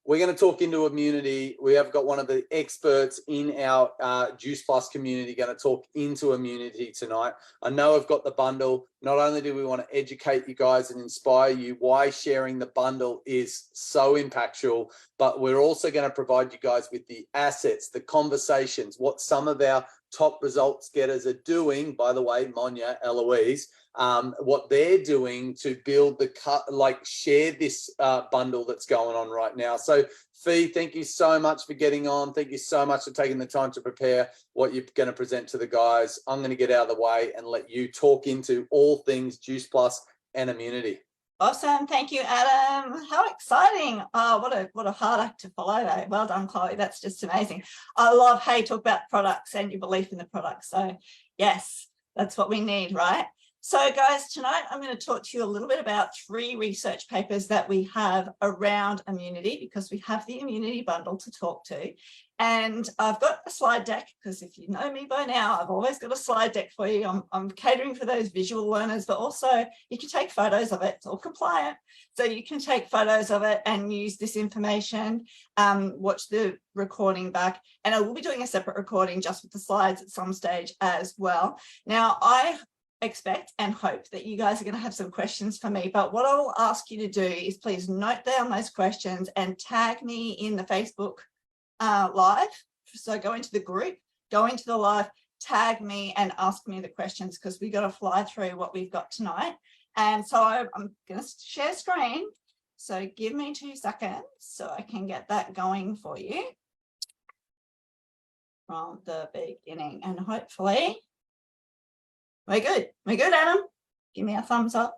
we're going to talk into immunity. We have got one of the experts in our Juice Plus community going to talk into immunity tonight. I know I've got the bundle. Not only do we want to educate you guys and inspire you why sharing the bundle is so impactful, but we're also going to provide you guys with the assets, the conversations, what some of our top results getters are doing. By the way, Monia, Eloise, what they're doing to build share this bundle that's going on right now. So Fe, thank you so much for getting on. Thank you so much for taking the time to prepare what you're going to present to the guys. I'm going to get out of the way and let you talk into all things Juice Plus and immunity. Awesome. Thank you, Adam. How exciting. Oh, what a hard act to follow though. Well done, Chloe. That's just amazing. I love how you talk about products and your belief in the product. So yes, that's what we need, right? So guys, tonight I'm going to talk to you a little bit about 3 research papers that we have around immunity, because we have the immunity bundle to talk to. And I've got a slide deck, because if you know me by now, I've always got a slide deck for you. I'm catering for those visual learners, but also you can take photos of it. It's all compliant. So you can take photos of it and use this information, watch the recording back. And I will be doing a separate recording just with the slides at some stage as well. Now, I expect and hope that you guys are going to have some questions for me, but what I will ask you to do is please note down those questions and tag me in the Facebook live. So go into the group, go into the live, tag me and ask me the questions, because we got to fly through what we've got tonight. And so I'm going to share screen. So give me 2 seconds so I can get that going for you from the beginning, and hopefully we're good. We're good, Adam? Give me a thumbs up.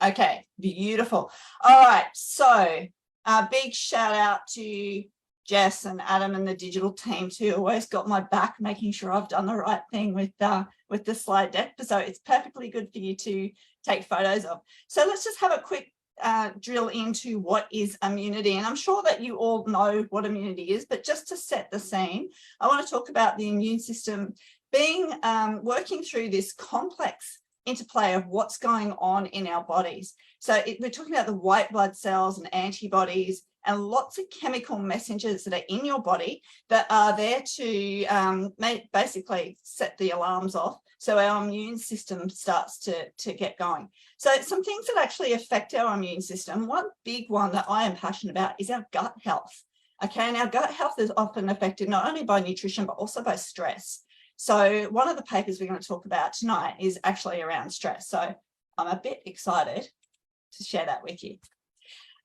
Okay, beautiful. All right, so a big shout out to Jess and Adam and the digital team who always got my back, making sure I've done the right thing with the slide deck. So it's perfectly good for you to take photos of. So let's just have a quick drill into what is immunity. And I'm sure that you all know what immunity is, but just to set the scene, I want to talk about the immune system being working through this complex interplay of what's going on in our bodies. So we're talking about the white blood cells and antibodies and lots of chemical messengers that are in your body that are there to basically set the alarms off, so our immune system starts to get going. So some things that actually affect our immune system, one big one that I am passionate about is our gut health. Okay, and our gut health is often affected not only by nutrition, but also by stress. So one of the papers we're going to talk about tonight is actually around stress. So I'm a bit excited to share that with you.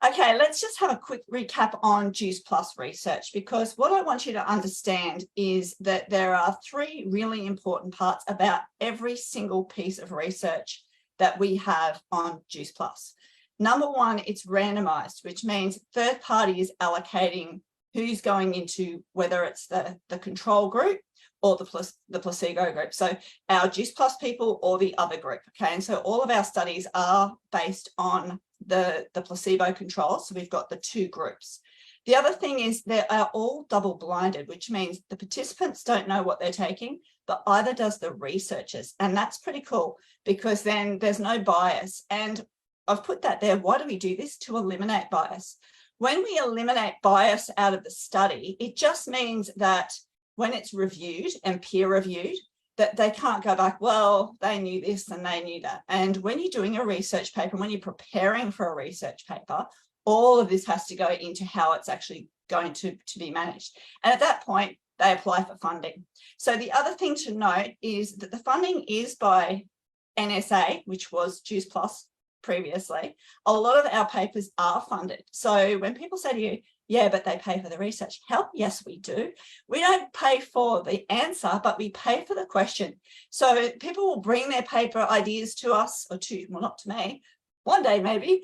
Okay, let's just have a quick recap on Juice Plus research, because what I want you to understand is that there are 3 really important parts about every single piece of research that we have on Juice Plus. Number 1, it's randomized, which means third party is allocating who's going into, whether it's the control group or the placebo group. So our Juice Plus people or the other group. Okay, and so all of our studies are based on the placebo control. So we've got the 2 groups. The other thing is they are all double blinded, which means the participants don't know what they're taking, but either does the researchers. And that's pretty cool, because then there's no bias. And I've put that there. Why do we do this? To eliminate bias. When we eliminate bias out of the study, it just means that when it's reviewed and peer reviewed, that they can't go back, well, they knew this and they knew that. And when you're doing a research paper, when you're preparing for a research paper, all of this has to go into how it's actually going to be managed. And at that point, they apply for funding. So the other thing to note is that the funding is by NSA, which was Juice Plus previously. A lot of our papers are funded. So when people say to you, yeah, but they pay for the research help. Yes, we do. We don't pay for the answer, but we pay for the question. So people will bring their paper ideas to us, or to, well, not to me, one day maybe,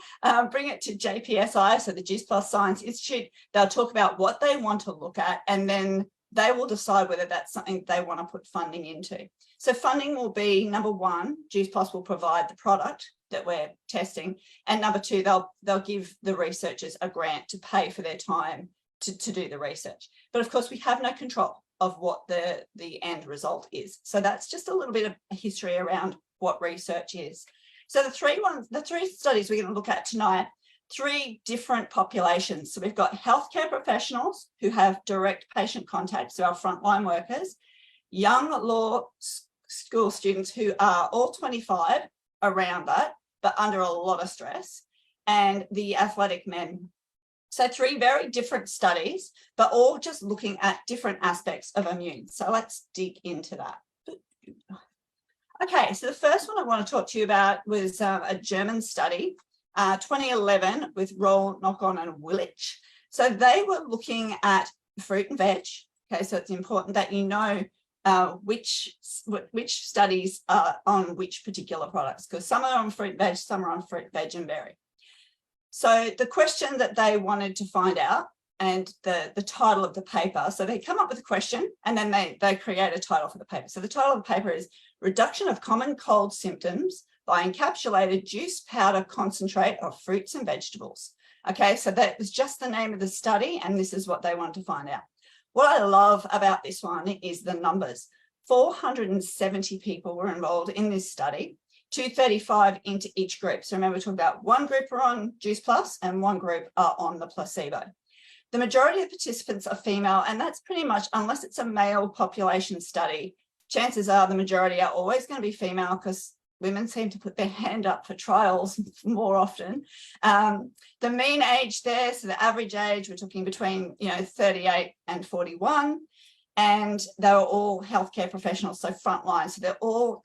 bring it to JPSI, so the Juice Plus Science Institute. They'll talk about what they want to look at, and then they will decide whether that's something they want to put funding into. So funding will be, number 1, Juice Plus will provide the product that we're testing, and number 2, they'll give the researchers a grant to pay for their time to do the research. But of course, we have no control of what the end result is. So that's just a little bit of history around what research is. So the 3 studies we're going to look at tonight three different populations. So we've got healthcare professionals who have direct patient contact, so our frontline workers, young law school students who are all 25 around that, but under a lot of stress, and the athletic men. So three very different studies, but all just looking at different aspects of immune. So let's dig into that. Okay, so the first one I want to talk to you about was a German study, 2011, with Roll, Knock-On and Willich. So they were looking at fruit and veg. Okay, so it's important that you know which studies are on which particular products, because some are on fruit, veg, some are on fruit, veg and berry. So the question that they wanted to find out, and the title of the paper, so they come up with a question and then they create a title for the paper. So the title of the paper is Reduction of Common Cold Symptoms by Encapsulated Juice Powder Concentrate of Fruits and Vegetables. Okay, so that was just the name of the study, and this is what they wanted to find out. What I love about this one is the numbers. 470 people were involved in this study, 235 into each group. So remember, we're talking about one group are on Juice Plus and one group are on the placebo. The majority of participants are female, and that's pretty much, unless it's a male population study, chances are the majority are always going to be female, because women seem to put their hand up for trials more often. The mean age there, so the average age, we're talking between 38 and 41, and they were all healthcare professionals, so frontline, so they're all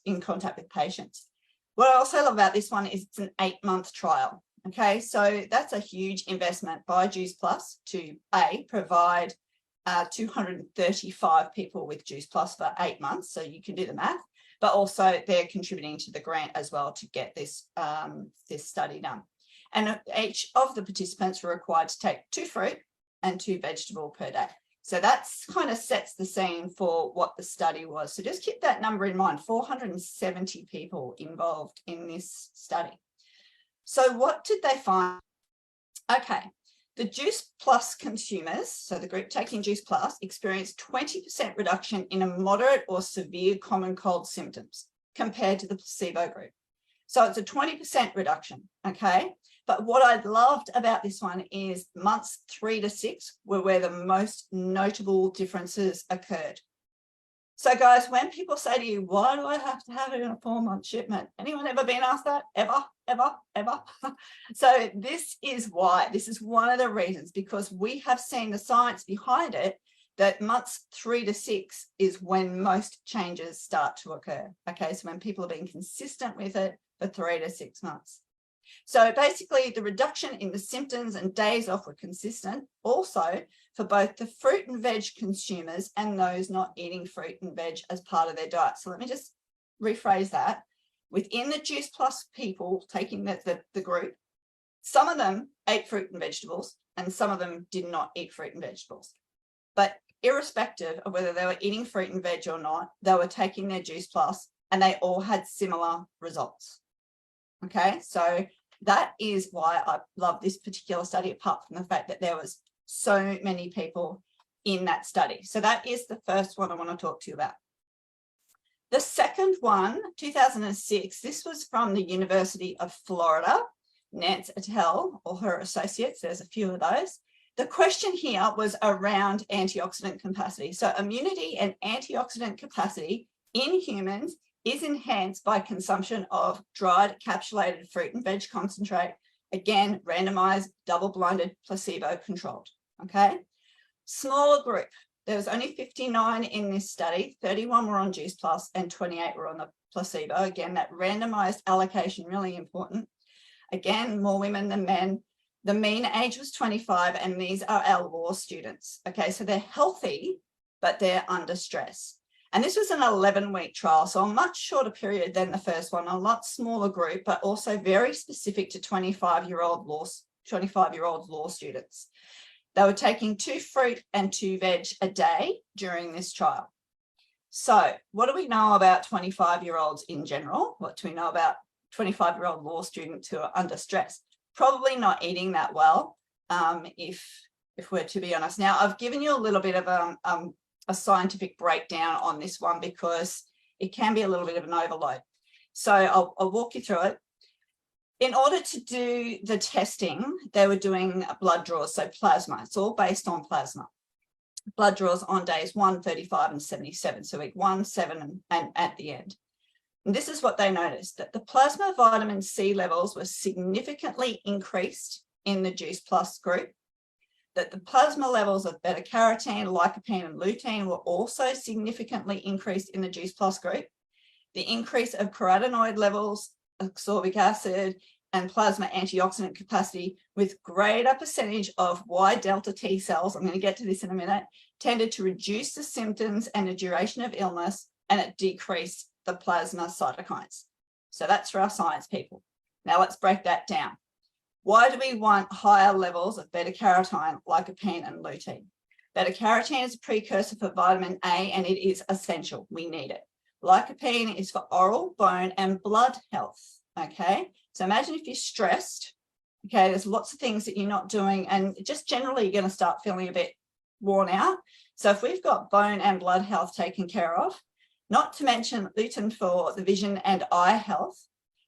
in contact with patients. What I also love about this one is it's an 8-month trial. Okay, so that's a huge investment by Juice Plus to provide 235 people with Juice Plus for 8 months, so you can do the math, but also they're contributing to the grant as well to get this, this study done. And each of the participants were required to take 2 fruit and 2 vegetable per day. So that's kind of sets the scene for what the study was. So just keep that number in mind, 470 people involved in this study. So what did they find? Okay, the Juice Plus consumers, so the group taking Juice Plus, experienced 20% reduction in a moderate or severe common cold symptoms compared to the placebo group. So it's a 20% reduction, okay? But what I loved about this one is months 3 to 6 were where the most notable differences occurred. So guys, when people say to you, why do I have to have it in a 4-month shipment? Anyone ever been asked that? Ever? So this is why. This is one of the reasons, because we have seen the science behind it, that months 3 to 6 is when most changes start to occur. Okay, so when people are being consistent with it for 3 to 6 months. So basically the reduction in the symptoms and days off were consistent also for both the fruit and veg consumers and those not eating fruit and veg as part of their diet. So let me just rephrase that. Within the Juice Plus people taking the group, some of them ate fruit and vegetables and some of them did not eat fruit and vegetables. But irrespective of whether they were eating fruit and veg or not, they were taking their Juice Plus and they all had similar results. Okay, so that is why I love this particular study, apart from the fact that there was so many people in that study. So that is the first one I want to talk to you about. The second one, 2006, this was from the University of Florida, Nance et al. Or her associates, there's a few of those. The question here was around antioxidant capacity. So immunity and antioxidant capacity in humans is enhanced by consumption of dried capsulated fruit and veg concentrate, again, randomized, double-blinded, placebo-controlled, okay? Smaller group, there was only 59 in this study, 31 were on Juice Plus and 28 were on the placebo. Again, that randomized allocation, really important. Again, more women than men. The mean age was 25, and these are our law students, okay? So they're healthy, but they're under stress. And this was an 11-week trial, so a much shorter period than the first one, a lot smaller group, but also very specific to 25-year-old law students. They were taking 2 fruit and 2 veg a day during this trial. So what do we know about 25-year-olds in general? What do we know about 25-year-old law students who are under stress? Probably not eating that well, if we're to be honest. Now, I've given you a little bit of a scientific breakdown on this one because it can be a little bit of an overload. So I'll walk you through it. In order to do the testing, they were doing blood draws, so plasma. It's all based on plasma. Blood draws on days 1, 35, and 77, so week 1, 7, and at the end. And this is what they noticed, that the plasma vitamin C levels were significantly increased in the Juice Plus group, that the plasma levels of beta-carotene, lycopene, and lutein were also significantly increased in the Juice Plus group. The increase of carotenoid levels, ascorbic acid, and plasma antioxidant capacity with greater percentage of Y delta T cells, I'm going to get to this in a minute, tended to reduce the symptoms and the duration of illness, and it decreased the plasma cytokines. So that's for our science people. Now let's break that down. Why do we want higher levels of beta-carotene, lycopene, and lutein? Beta-carotene is a precursor for vitamin A, and it is essential. We need it. Lycopene is for oral, bone, and blood health, okay? So imagine if you're stressed, okay, there's lots of things that you're not doing, and just generally you're going to start feeling a bit worn out. So if we've got bone and blood health taken care of, not to mention lutein for the vision and eye health,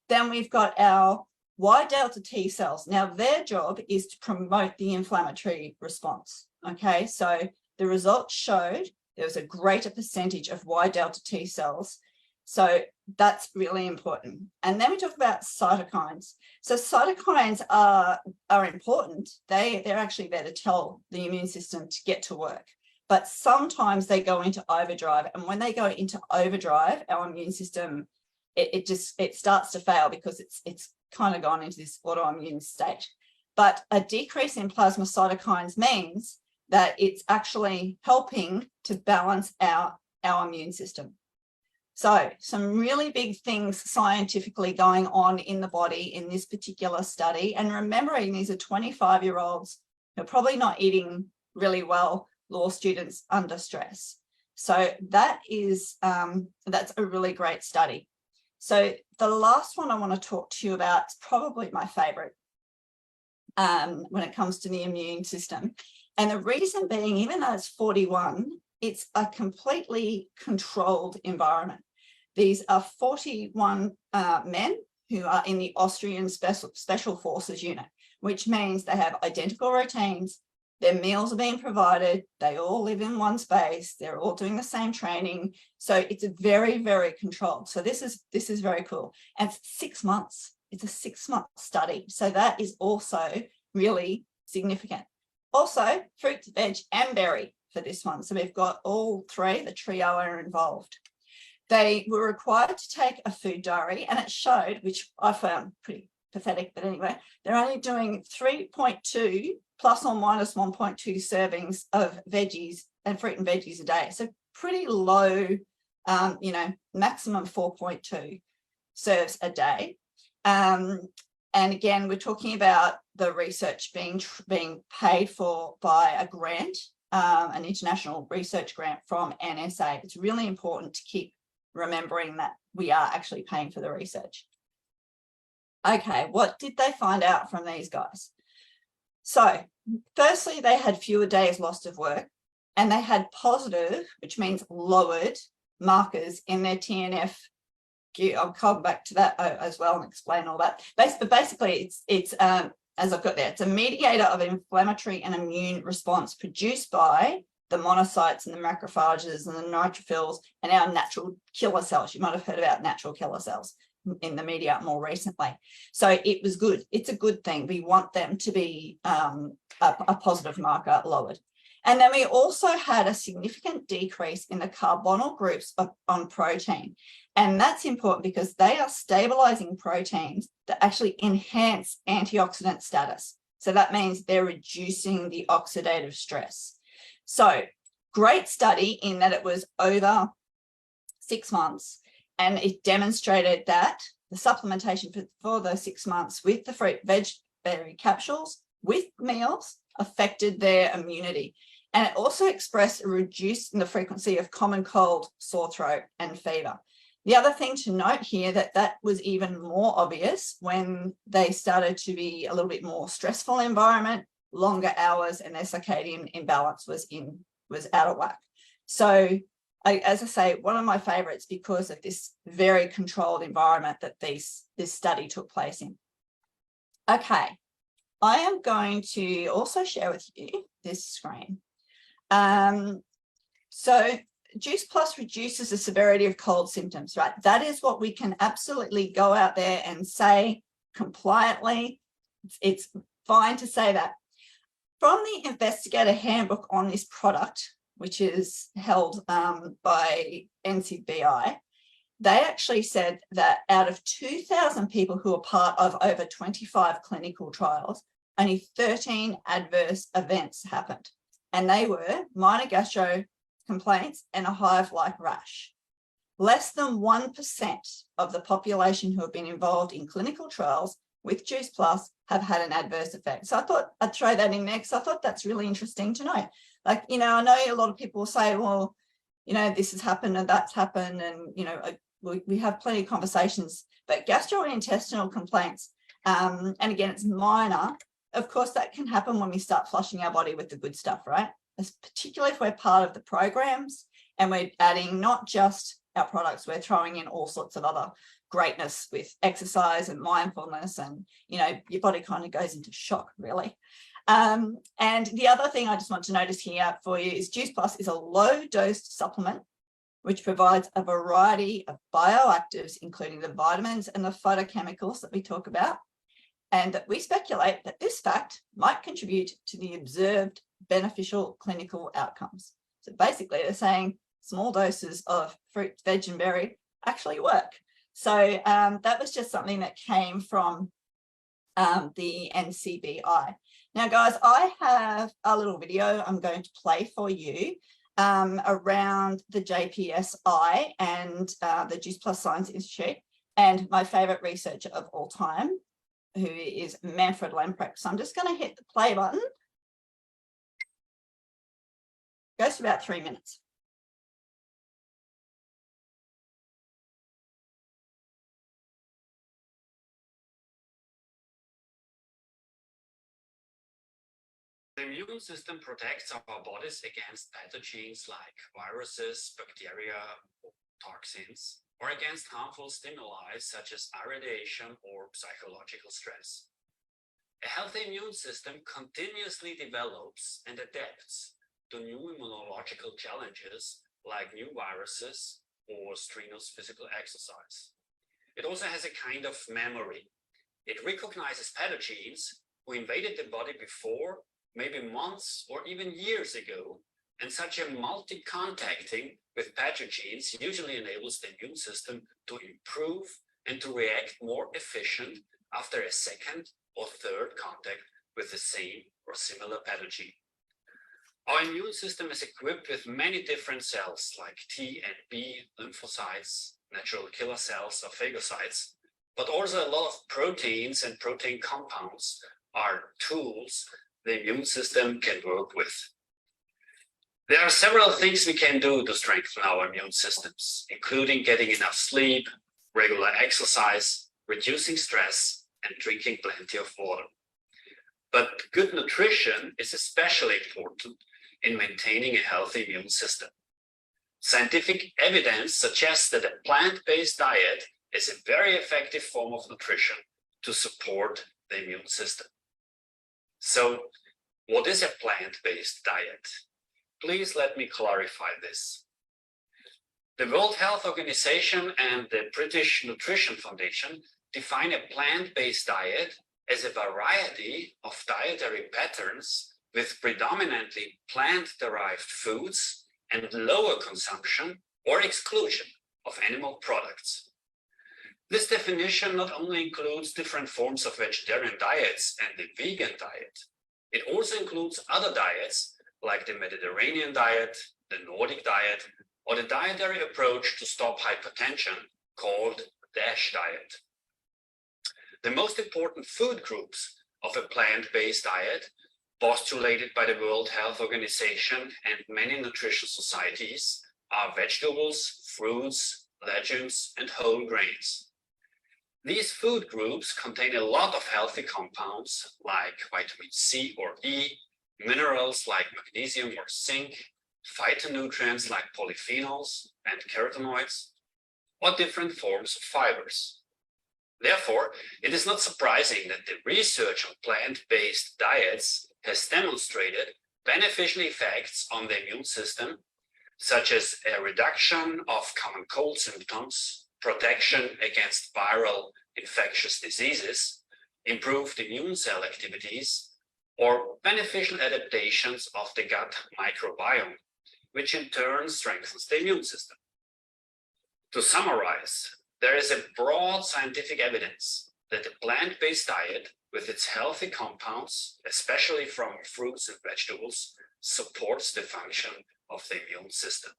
then we've got our Y delta T cells. Now their job is to promote the inflammatory response, okay? So the results showed there was a greater percentage of Y delta T cells. So that's really important. And then we talk about cytokines. So cytokines are important. They're actually there to tell the immune system to get to work. But sometimes they go into overdrive. And when they go into overdrive, our immune system, it starts to fail because it's kind of gone into this autoimmune state. But a decrease in plasma cytokines means that it's actually helping to balance out our immune system. So some really big things scientifically going on in the body in this particular study. And remembering these are 25-year-olds who are probably not eating really well, law students under stress. So that is, that's a really great study. So the last one I want to talk to you about is probably my favorite when it comes to the immune system. And the reason being, even though it's 41, it's a completely controlled environment. These are 41 men who are in the Austrian Special Forces unit, which means they have identical routines. Their meals are being provided. They all live in one space. They're all doing the same training. So it's a very, very controlled. So this is very cool. And it's 6 months. It's a 6-month study. So that is also really significant. Also, fruit, veg, and berry for this one. So we've got all three, the trio are involved. They were required to take a food diary, and it showed, which I found pretty pathetic, but anyway, they're only doing 3.2 plus or minus 1.2 servings of veggies and fruit and veggies a day. So pretty low, maximum 4.2 serves a day. And again, we're talking about the research being paid for by a grant, an international research grant from NSA. It's really important to keep remembering that we are actually paying for the research. Okay, what did they find out from these guys? So firstly, they had fewer days lost of work, and they had positive, which means lowered, markers in their TNF. I'll come back to that as well and explain all that. But basically, it's as I've got there, it's a mediator of inflammatory and immune response produced by the monocytes and the macrophages and the neutrophils and our natural killer cells. You might have heard about natural killer cells in the media more recently. So it was good. It's a good thing. We want them to be a positive marker lowered. And then we also had a significant decrease in the carbonyl groups on protein. And that's important because they are stabilizing proteins that actually enhance antioxidant status. So that means they're reducing the oxidative stress. So great study in that it was over 6 months, and it demonstrated that the supplementation for those 6 months with the fruit veg berry capsules with meals affected their immunity. And it also expressed a reduce in the frequency of common cold, sore throat, and fever. The other thing to note here that was even more obvious when they started to be a little bit more stressful environment, longer hours, and their circadian imbalance was out of whack. So as I say, one of my favorites because of this very controlled environment that this study took place in. Okay, I am going to also share with you this screen. So Juice Plus reduces the severity of cold symptoms, right? That is what we can absolutely go out there and say compliantly. It's fine to say that. From the investigator handbook on this product, which is held by NCBI, they actually said that out of 2,000 people who are part of over 25 clinical trials, only 13 adverse events happened. And they were minor gastro complaints and a hive-like rash. Less than 1% of the population who have been involved in clinical trials with Juice Plus have had an adverse effect. So I thought I'd throw that in there because I thought that's really interesting to know. Like, you know, I know a lot of people say, well, you know, this has happened and that's happened. And, you know, we have plenty of conversations, but gastrointestinal complaints, and again, it's minor. Of course, that can happen when we start flushing our body with the good stuff, right? Particularly if we're part of the programs and we're adding not just our products, we're throwing in all sorts of other greatness with exercise and mindfulness, and you know, your body kind of goes into shock, really. And the other thing I just want to notice here for you is Juice Plus is a low dose supplement which provides a variety of bioactives, including the vitamins and the phytochemicals that we talk about, and that we speculate that this fact might contribute to the observed beneficial clinical outcomes. So basically they're saying small doses of fruit, veg and berry actually work. So that was just something that came from the NCBI. Now, guys, I have a little video I'm going to play for you around the JPSI and the Juice Plus Science Institute, and my favorite researcher of all time, who is Manfred Lamprecht. So I'm just going to hit the play button. Goes to about 3 minutes. The immune system protects our bodies against pathogens like viruses, bacteria, or toxins, or against harmful stimuli such as irradiation or psychological stress. A healthy immune system continuously develops and adapts to new immunological challenges like new viruses or strenuous physical exercise. It also has a kind of memory. It recognizes pathogens who invaded the body before, maybe months or even years ago, and such a multi-contacting with pathogens usually enables the immune system to improve and to react more efficient after a second or third contact with the same or similar pathogen. Our immune system is equipped with many different cells like T and B lymphocytes, natural killer cells or phagocytes, but also a lot of proteins and protein compounds are tools the immune system can work with. There are several things we can do to strengthen our immune systems, including getting enough sleep, regular exercise, reducing stress, and drinking plenty of water. But good nutrition is especially important in maintaining a healthy immune system. Scientific evidence suggests that a plant-based diet is a very effective form of nutrition to support the immune system. So, what is a plant-based diet? Please let me clarify this. The World Health Organization and the British Nutrition Foundation define a plant-based diet as a variety of dietary patterns with predominantly plant-derived foods and lower consumption or exclusion of animal products. This definition not only includes different forms of vegetarian diets and the vegan diet, it also includes other diets like the Mediterranean diet, the Nordic diet, or the dietary approach to stop hypertension called DASH diet. The most important food groups of a plant-based diet, postulated by the World Health Organization and many nutrition societies, are vegetables, fruits, legumes, and whole grains. These food groups contain a lot of healthy compounds like vitamin C or E, minerals like magnesium or zinc, phytonutrients like polyphenols and carotenoids, or different forms of fibers. Therefore, it is not surprising that the research on plant-based diets has demonstrated beneficial effects on the immune system, such as a reduction of common cold symptoms, protection against viral infectious diseases, improved immune cell activities, or beneficial adaptations of the gut microbiome, which in turn strengthens the immune system. To summarize, there is a broad scientific evidence that the plant-based diet, with its healthy compounds, especially from fruits and vegetables, supports the function of the immune system.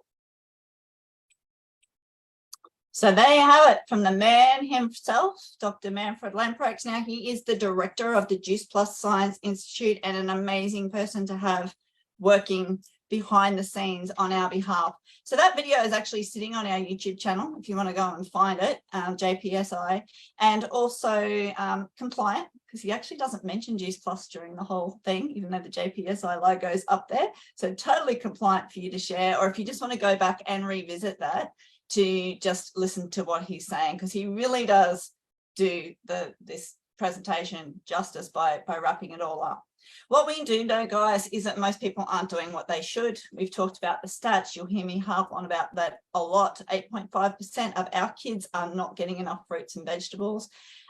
So there you have it from the man himself, Dr. Manfred Lamprecht. Now, he is the director of the Juice Plus Science Institute and an amazing person to have working behind the scenes on our behalf. So that video is actually sitting on our YouTube channel if you want to go and find it, JPSI, and also compliant, because he actually doesn't mention Juice Plus during the whole thing, even though the JPSI logo is up there. So totally compliant for you to share, or if you just want to go back and revisit that to just listen to what he's saying, because he really does do this presentation justice by wrapping it all up. What we do know, guys, is that most people aren't doing what they should. We've talked about the stats. You'll hear me harp on about that a lot. 8.5% of our kids are not getting enough fruits and vegetables.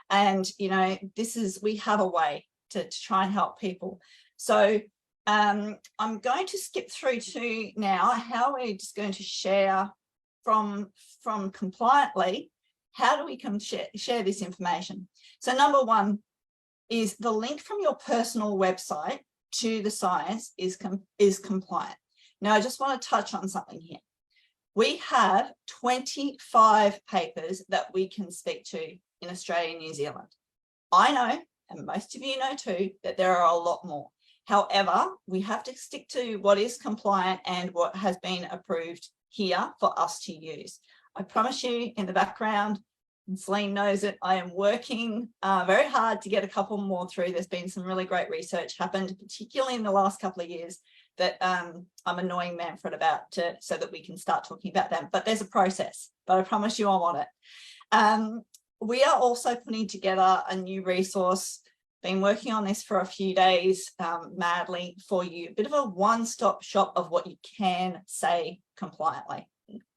And, you know, we have a way to try and help people. So I'm going to skip through to now how we're just going to share from compliantly, how do we share this information? So number one is the link from your personal website to the science is compliant. Now, I just want to touch on something here. We have 25 papers that we can speak to in Australia and New Zealand. I know, and most of you know too, that there are a lot more. However, we have to stick to what is compliant and what has been approved here for us to use. I promise you, in the background, and Celine knows it, I am working very hard to get a couple more through. There's been some really great research happened, particularly in the last couple of years, that I'm annoying Manfred about so that we can start talking about them. But there's a process, but I promise you I want it. We are also putting together a new resource, been working on this for a few days madly for you, a bit of a one-stop shop of what you can say compliantly.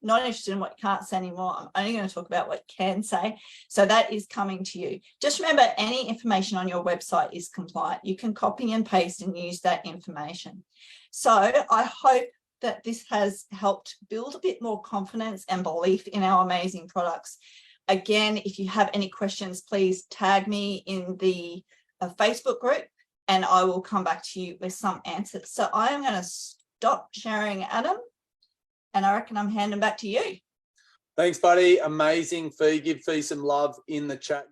Not interested in what you can't say anymore. I'm only going to talk about what you can say. So that is coming to you. Just remember, any information on your website is compliant. You can copy and paste and use that information. So I hope that this has helped build a bit more confidence and belief in our amazing products. Again, if you have any questions, please tag me in the Facebook group and I will come back to you with some answers. So I am going to stop sharing, Adam, and I reckon I'm handing back to you. Thanks, buddy. Amazing. Fee, give Fee some love in the chat.